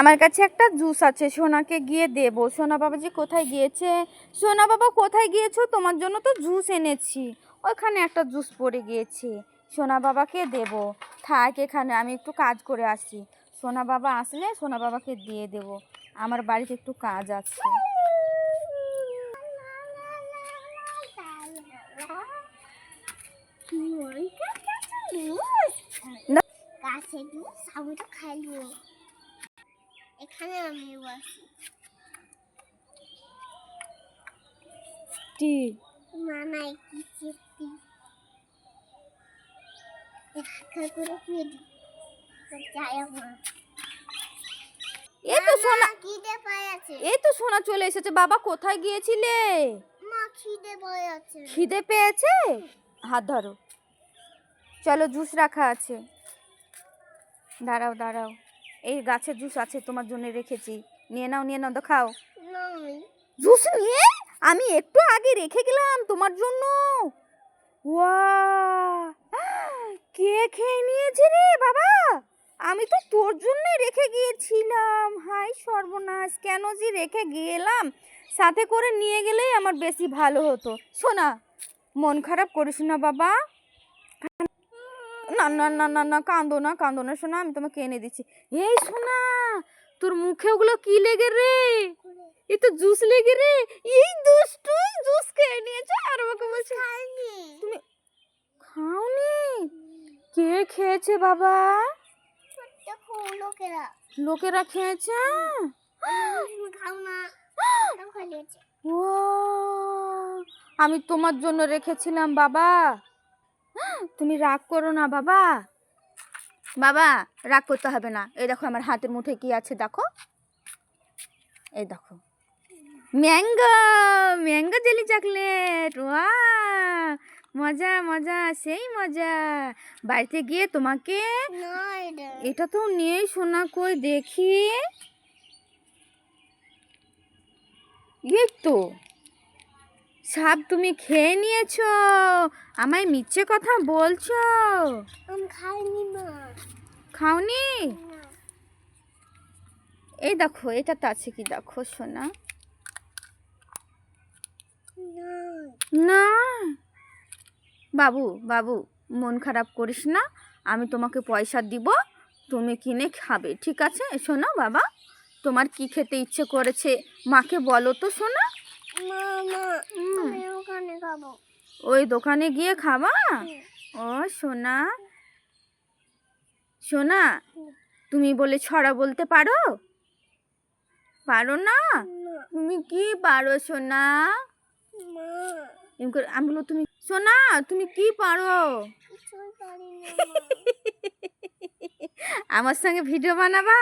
আমার কাছে একটা জুস আছে, সোনাকে গিয়ে দেবো। সোনা বাবা যে কোথায় গিয়েছে? সোনা বাবা কোথায় গিয়েছো? তোমার জন্য তো জুস এনেছি, ওইখানে একটা জুস পড়ে গিয়েছে, সোনা বাবাকে দেবো। থাক এখানে, আমি একটু কাজ করে আসি। সোনা বাবা আসলে সোনা বাবাকে দিয়ে দেবো, আমার বাড়িতে একটু কাজ আছে। এখানে আমি বসি মানাই কি চিঠি দেখা করে ফেলি যাই আমার এই তো সোনা, খিদে পেয়েছে। এই তো সোনা চলে এসেছে। বাবা কোথায় গিয়েছিলে? মা খিদে পেয়েছে। খিদে পেয়েছে? হাত ধরো, চলো জুস রাখা আছে। দাঁড়াও দাঁড়াও, এই গাছের জুস আছে তোমার জন্য রেখেছি, নিয়ে নাও নিয়ে নাও, তো খাও। জুস নিয়ে আমি একটু আগে রেখে গেলাম তোমার জন্য। ওয়াও, কে খেয়ে নিয়েছে রে বাবা? আমি তো তোর জন্য রেখে গিয়েছিলাম। হাই সর্বনাশ, কেন যে রেখে গেলাম? সাথে করে নিয়ে গেলেই আমার বেশি ভালো হতো। শোনা, মন খারাপ করিস না বাবা। না না না না না, কাঁদো না কাঁদো না শোনা, আমি তোমাকে এনে দিচ্ছি। এই শোনা, তোর মুখে ওগুলো কি লেগে রে? এই তো জুস লেগে রে। এই দুষ্টু জুস খেয়ে নিয়েছে আর আমাকে বলছে তুমি খাওনি। কে খেয়েছে বাবা? লোকেরা লোকেরা খেয়েছে। খাও না। ও, আমি তোমার জন্য রেখেছিলাম বাবা, তুমি রাগ করো না বাবা। বাবা রাগ করতে হবে না। এই দেখো আমার হাতের মুঠে কি আছে দেখো, এই দেখো ম্যাঙ্গো, ম্যাঙ্গো জেলি চকলেট। ওয়া, মজা মজা, সেই মজা। বাড়িতে গিয়ে তোমাকে এটা তো নেই সোনা, কই দেখি। এই তো সাপ, তুমি খেয়ে নিয়েছো, আমায় মিথ্যে কথা বলছো। আমি খাইনি মা। খাওনি? এই দেখো এটাতে আছে কি দেখো সোনা। না বাবু, বাবু মন খারাপ করিস না, আমি তোমাকে পয়সা দিব, তুমি কিনে খাবে, ঠিক আছে? শোনো বাবা, তোমার কি খেতে ইচ্ছে করেছে মাকে বলো তো সোনা। আমি ওখানে খাবো। ওই দোকানে গিয়ে খাবা? ও সোনা, সোনা তুমি বলে ছড়া বলতে পারো? পারো না? তুমি কি পারো সোনা? আমি বলো তুমি সোনা, তুমি কি পারো? আমার সঙ্গে ভিডিও বানাবা?